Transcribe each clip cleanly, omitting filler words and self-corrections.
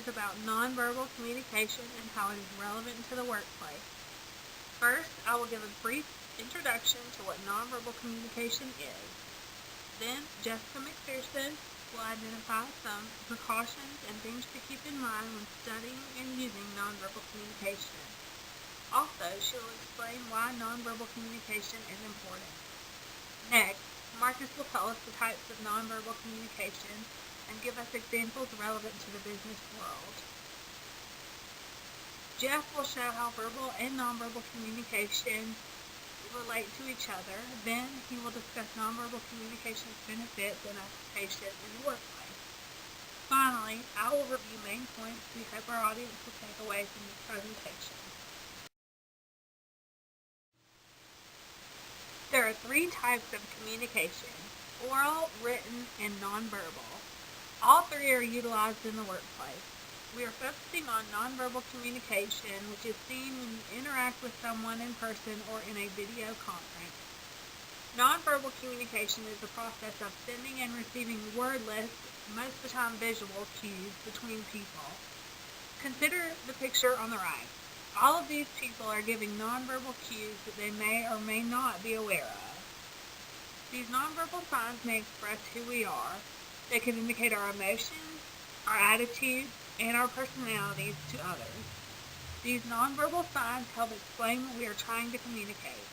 is about nonverbal communication and how it is relevant to the workplace. First, I will give a brief introduction to what nonverbal communication is. Then, Jessica McPherson will identify some precautions and things to keep in mind when studying and using nonverbal communication. Also, she will explain why nonverbal communication is important. Next, Marcus will tell us the types of nonverbal communication and give us examples relevant to the business world. Jeff will show how verbal and nonverbal communication relate to each other. Then he will discuss nonverbal communication's benefits and application in the workplace. Finally, I will review main points we hope our audience will take away from this presentation. There are three types of communication: oral, written, and nonverbal. All three are utilized in the workplace. We are focusing on nonverbal communication, which is seen when you interact with someone in person or in a video conference. Nonverbal communication is the process of sending and receiving wordless, most of the time visual, cues between people. Consider the picture on the right. All of these people are giving nonverbal cues that they may or may not be aware of. These nonverbal signs may express who we are. They can indicate our emotions, our attitudes, and our personalities to others. These nonverbal signs help explain what we are trying to communicate.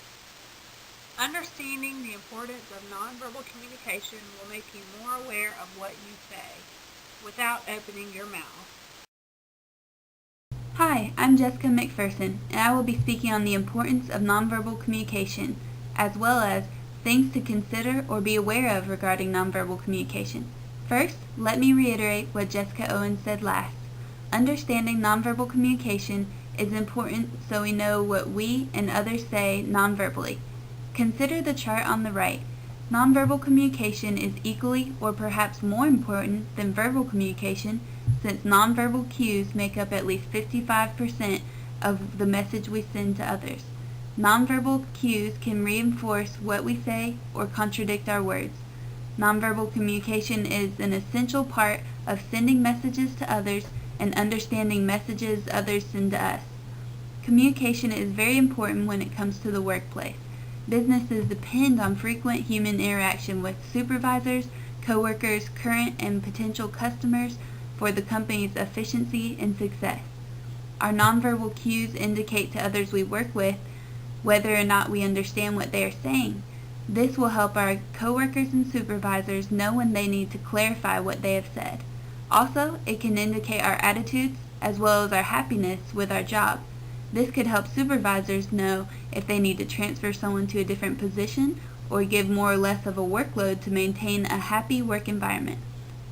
Understanding the importance of nonverbal communication will make you more aware of what you say without opening your mouth. Hi, I'm Jessica McPherson, and I will be speaking on the importance of nonverbal communication, as well as things to consider or be aware of regarding nonverbal communication. First, let me reiterate what Jessica Owens said last. Understanding nonverbal communication is important so we know what we and others say nonverbally. Consider the chart on the right. Nonverbal communication is equally or perhaps more important than verbal communication, since nonverbal cues make up at least 55% of the message we send to others. Nonverbal cues can reinforce what we say or contradict our words. Nonverbal communication is an essential part of sending messages to others and understanding messages others send to us. Communication is very important when it comes to the workplace. Businesses depend on frequent human interaction with supervisors, coworkers, current and potential customers for the company's efficiency and success. Our nonverbal cues indicate to others we work with whether or not we understand what they are saying. This will help our coworkers and supervisors know when they need to clarify what they have said. Also, it can indicate our attitudes as well as our happiness with our job. This could help supervisors know if they need to transfer someone to a different position or give more or less of a workload to maintain a happy work environment.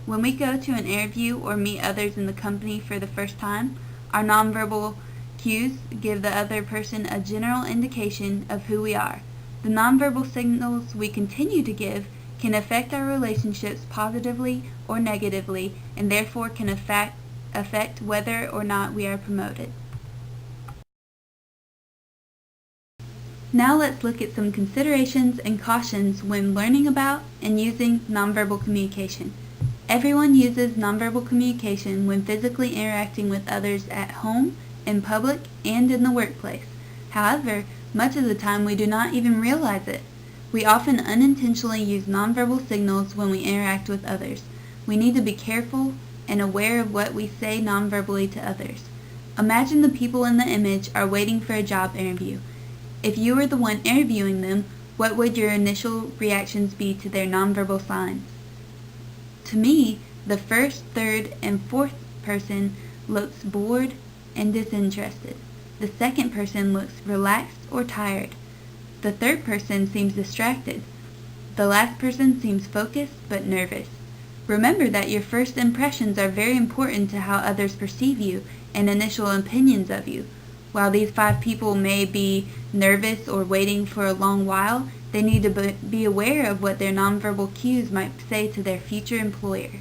When we go to an interview or meet others in the company for the first time, our nonverbal cues give the other person a general indication of who we are. The nonverbal signals we continue to give can affect our relationships positively or negatively, and therefore can affect whether or not we are promoted. Now let's look at some considerations and cautions when learning about and using nonverbal communication. Everyone uses nonverbal communication when physically interacting with others at home, in public, and in the workplace. However, much of the time we do not even realize it. We often unintentionally use nonverbal signals when we interact with others. We need to be careful and aware of what we say nonverbally to others. Imagine the people in the image are waiting for a job interview. If you were the one interviewing them, what would your initial reactions be to their nonverbal signs? To me, the first, third, and fourth person looks bored and disinterested. The second person looks relaxed or tired. The third person seems distracted. The last person seems focused but nervous. Remember that your first impressions are very important to how others perceive you and initial opinions of you. While these 5 people may be nervous or waiting for a long while, they need to be aware of what their nonverbal cues might say to their future employer.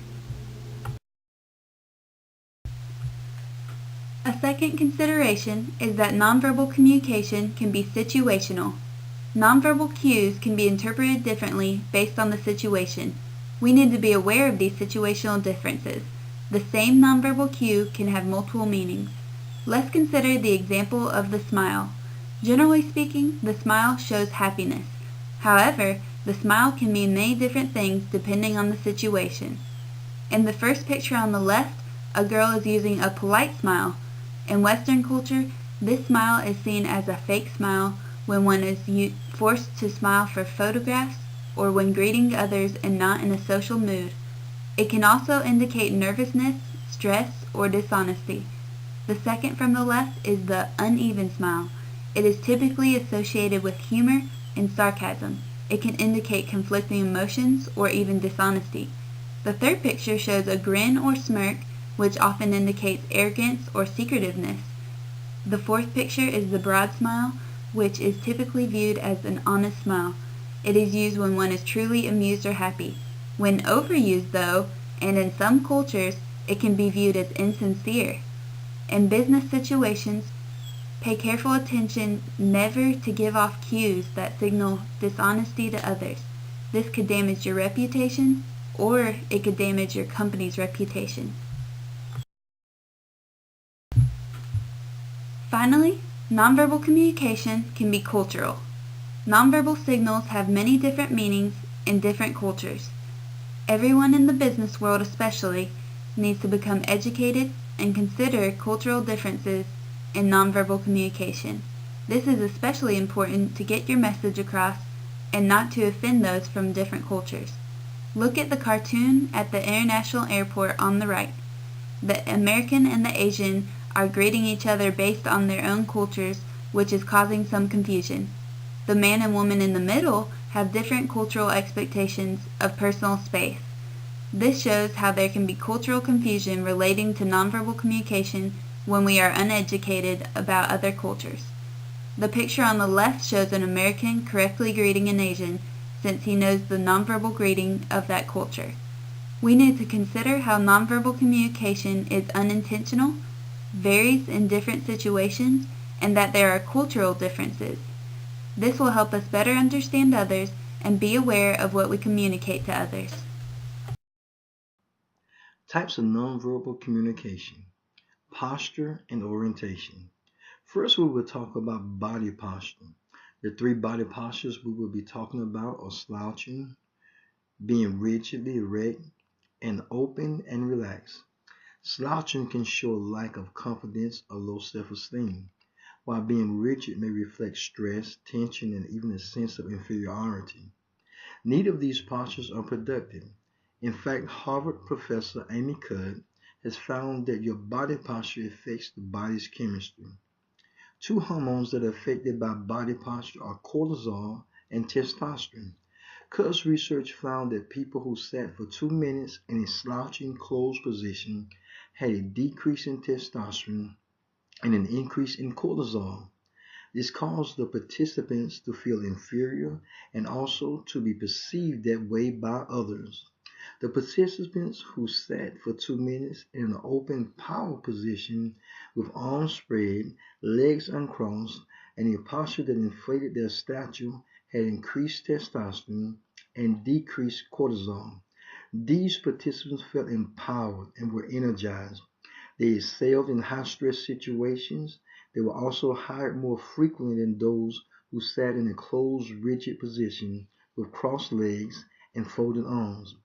A second consideration is that nonverbal communication can be situational. Nonverbal cues can be interpreted differently based on the situation. We need to be aware of these situational differences. The same nonverbal cue can have multiple meanings. Let's consider the example of the smile. Generally speaking, the smile shows happiness. However, the smile can mean many different things depending on the situation. In the first picture on the left, a girl is using a polite smile. In Western culture, this smile is seen as a fake smile when one is forced to smile for photographs or when greeting others and not in a social mood. It can also indicate nervousness, stress, or dishonesty. The second from the left is the uneven smile. It is typically associated with humor and sarcasm. It can indicate conflicting emotions or even dishonesty. The third picture shows a grin or smirk, which often indicates arrogance or secretiveness. The fourth picture is the broad smile, which is typically viewed as an honest smile. It is used when one is truly amused or happy. When overused, though, and in some cultures, it can be viewed as insincere. In business situations, pay careful attention never to give off cues that signal dishonesty to others. This could damage your reputation, or it could damage your company's reputation. Finally, nonverbal communication can be cultural. Nonverbal signals have many different meanings in different cultures. Everyone in the business world especially needs to become educated and consider cultural differences in nonverbal communication. This is especially important to get your message across and not to offend those from different cultures. Look at the cartoon at the international airport on the right. The American and the Asian are greeting each other based on their own cultures, which is causing some confusion. The man and woman in the middle have different cultural expectations of personal space. This shows how there can be cultural confusion relating to nonverbal communication when we are uneducated about other cultures. The picture on the left shows an American correctly greeting an Asian, since he knows the nonverbal greeting of that culture. We need to consider how nonverbal communication is unintentional, varies in different situations, and that there are cultural differences. This will help us better understand others and be aware of what we communicate to others. Types of nonverbal communication: posture and orientation. First, we will talk about body posture. The three body postures we will be talking about are slouching, being rigidly erect, and open and relaxed. Slouching can show a lack of confidence or low self-esteem, while being rigid may reflect stress, tension, and even a sense of inferiority. Neither of these postures are productive. In fact, Harvard professor Amy Cuddy has found that your body posture affects the body's chemistry. Two hormones that are affected by body posture are cortisol and testosterone. Cuddy's research found that people who sat for 2 minutes in a slouching closed position had a decrease in testosterone and an increase in cortisol. This caused the participants to feel inferior and also to be perceived that way by others. The participants who sat for 2 minutes in an open power position with arms spread, legs uncrossed, and a posture that inflated their stature had increased testosterone and decreased cortisol. These participants felt empowered and were energized. They excelled in high-stress situations. They were also hired more frequently than those who sat in a closed, rigid position with crossed legs and folded arms.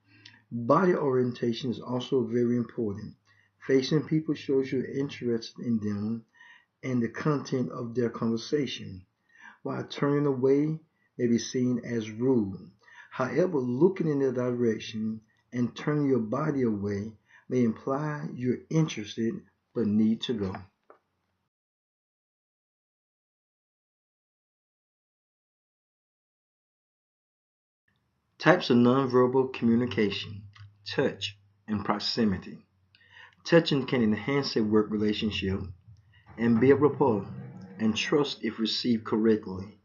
Body orientation is also very important. Facing people shows you're interested in them and the content of their conversation, while turning away may be seen as rude. However, looking in their direction and turning your body away may imply you're interested but need to go. Types of nonverbal communication: touch and proximity. Touching can enhance a work relationship and build rapport and trust if received correctly.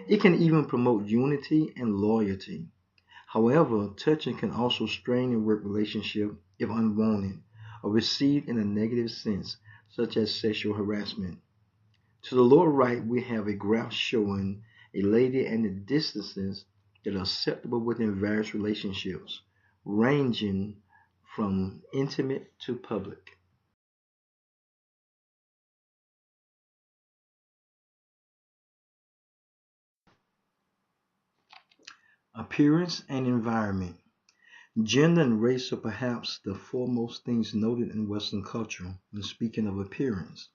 It can even promote unity and loyalty. However, touching can also strain a work relationship if unwanted or received in a negative sense, such as sexual harassment. To the lower right, we have a graph showing a lady and the distances that are acceptable within various relationships, ranging from intimate to public. Appearance and environment. Gender and race are perhaps the foremost things noted in Western culture when speaking of appearance.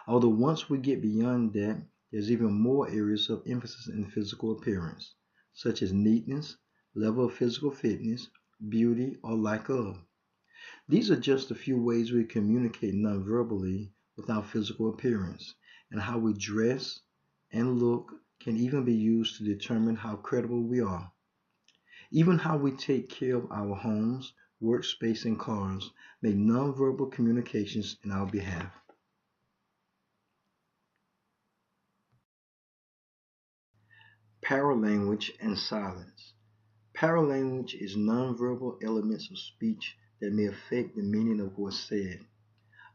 Although once we get beyond that, there's even more areas of emphasis in physical appearance, such as neatness, level of physical fitness, beauty, or lack of. These are just a few ways we communicate nonverbally with our physical appearance, and how we dress and look can even be used to determine how credible we are. Even how we take care of our homes, workspace, and cars make nonverbal communications in our behalf. Paralanguage and silence. Paralanguage is nonverbal elements of speech that may affect the meaning of what's said.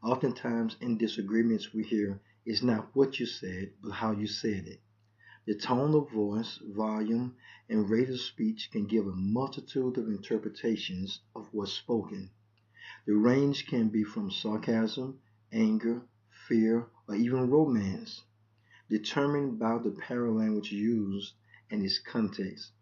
Oftentimes, in disagreements, we hear it's not what you said, but how you said it. The tone of voice, volume, and rate of speech can give a multitude of interpretations of what's spoken. The range can be from sarcasm, anger, fear, or even romance, determined by the paralanguage used and its context.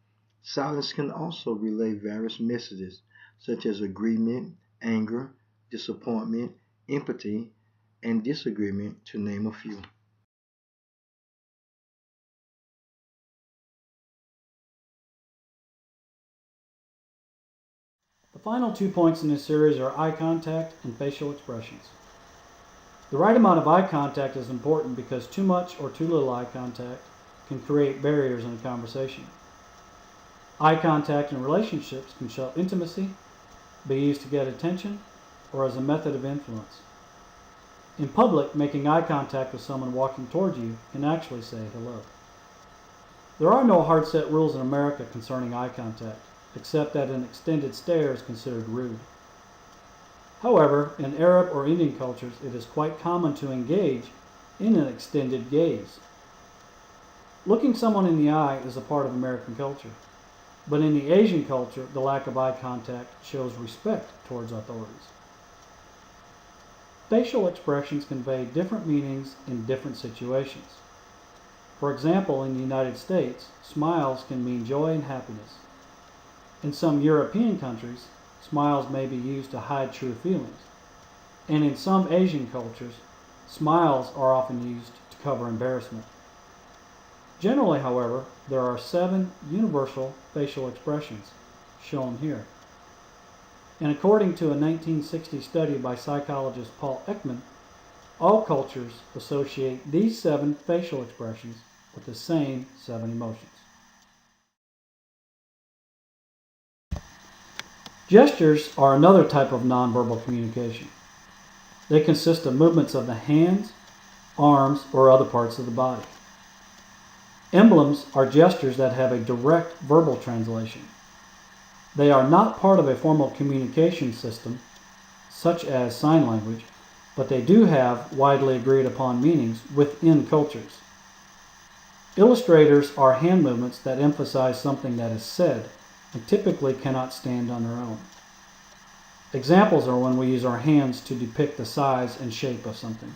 Silence can also relay various messages, such as agreement, anger, disappointment, empathy, and disagreement, to name a few. The final 2 points in this series are eye contact and facial expressions. The right amount of eye contact is important because too much or too little eye contact can create barriers in a conversation. Eye contact in relationships can show intimacy, be used to get attention, or as a method of influence. In public, making eye contact with someone walking toward you can actually say hello. There are no hard set rules in America concerning eye contact, except that an extended stare is considered rude. However, in Arab or Indian cultures, it is quite common to engage in an extended gaze. Looking someone in the eye is a part of American culture, but in the Asian culture, the lack of eye contact shows respect towards authorities. Facial expressions convey different meanings in different situations. For example, in the United States, smiles can mean joy and happiness. In some European countries, smiles may be used to hide true feelings, and in some Asian cultures, smiles are often used to cover embarrassment. Generally, however, there are 7 universal facial expressions, shown here. And according to a 1960 study by psychologist Paul Ekman, all cultures associate these 7 facial expressions with the same 7 emotions. Gestures are another type of nonverbal communication. They consist of movements of the hands, arms, or other parts of the body. Emblems are gestures that have a direct verbal translation. They are not part of a formal communication system, such as sign language, but they do have widely agreed upon meanings within cultures. Illustrators are hand movements that emphasize something that is said and typically cannot stand on their own. Examples are when we use our hands to depict the size and shape of something.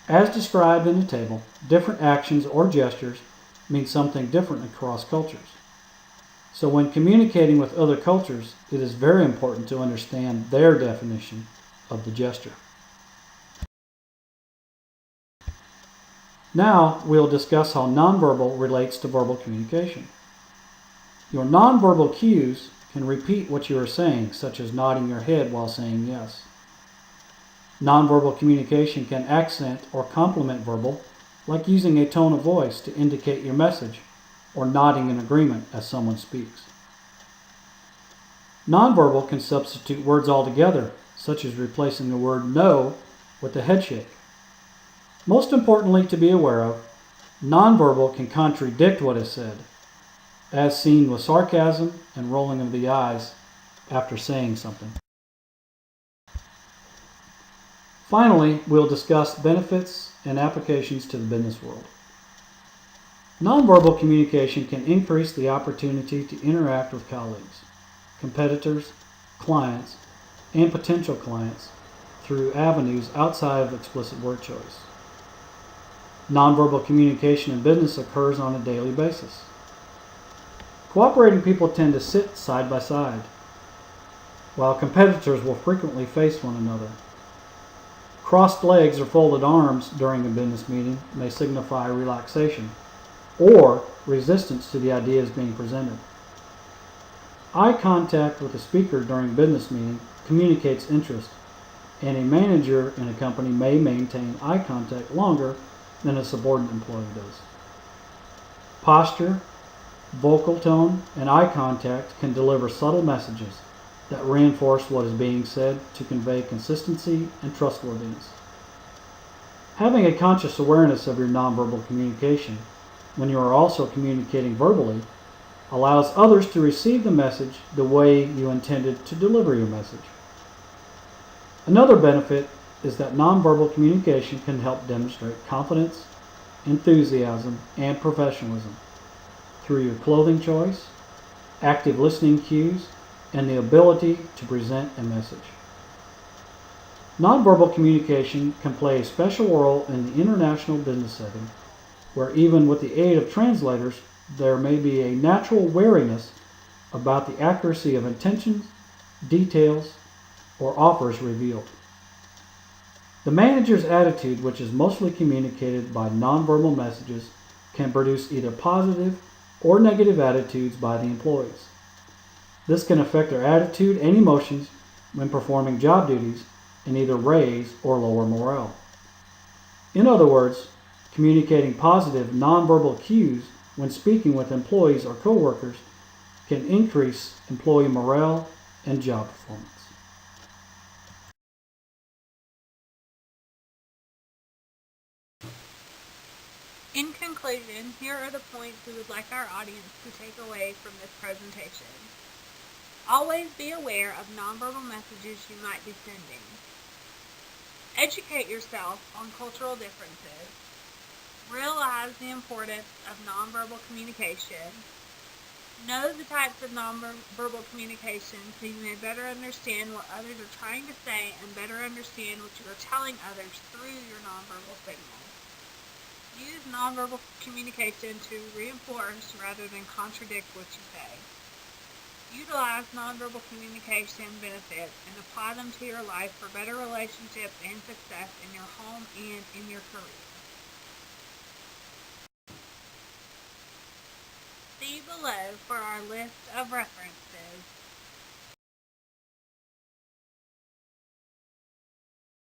As described in the table, different actions or gestures mean something different across cultures. So when communicating with other cultures, it is very important to understand their definition of the gesture. Now we'll discuss how nonverbal relates to verbal communication. Your nonverbal cues can repeat what you are saying, such as nodding your head while saying yes. Nonverbal communication can accent or complement verbal, like using a tone of voice to indicate your message, or nodding in agreement as someone speaks. Nonverbal can substitute words altogether, such as replacing the word no with a head shake. Most importantly to be aware of, nonverbal can contradict what is said, as seen with sarcasm and rolling of the eyes after saying something. Finally, we'll discuss benefits and applications to the business world. Nonverbal communication can increase the opportunity to interact with colleagues, competitors, clients, and potential clients through avenues outside of explicit word choice. Nonverbal communication in business occurs on a daily basis. Cooperating people tend to sit side by side, while competitors will frequently face one another. Crossed legs or folded arms during a business meeting may signify relaxation or resistance to the ideas being presented. Eye contact with the speaker during a business meeting communicates interest, and a manager in a company may maintain eye contact longer than a subordinate employee does. Posture, vocal tone, and eye contact can deliver subtle messages that reinforce what is being said to convey consistency and trustworthiness. Having a conscious awareness of your nonverbal communication when you are also communicating verbally allows others to receive the message the way you intended to deliver your message. Another benefit is that nonverbal communication can help demonstrate confidence, enthusiasm, and professionalism through your clothing choice, active listening cues, and the ability to present a message. Nonverbal communication can play a special role in the international business setting, where even with the aid of translators, there may be a natural wariness about the accuracy of intentions, details, or offers revealed. The manager's attitude, which is mostly communicated by nonverbal messages, can produce either positive or negative attitudes by the employees. This can affect their attitude and emotions when performing job duties and either raise or lower morale. In other words, communicating positive nonverbal cues when speaking with employees or coworkers can increase employee morale and job performance. In conclusion, here are the points we would like our audience to take away from this presentation. Always be aware of nonverbal messages you might be sending. Educate yourself on cultural differences. Realize the importance of nonverbal communication. Know the types of nonverbal communication so you may better understand what others are trying to say and better understand what you are telling others through your nonverbal signals. Use nonverbal communication to reinforce rather than contradict what you say. Utilize nonverbal communication benefits and apply them to your life for better relationships and success in your home and in your career. See below for our list of references.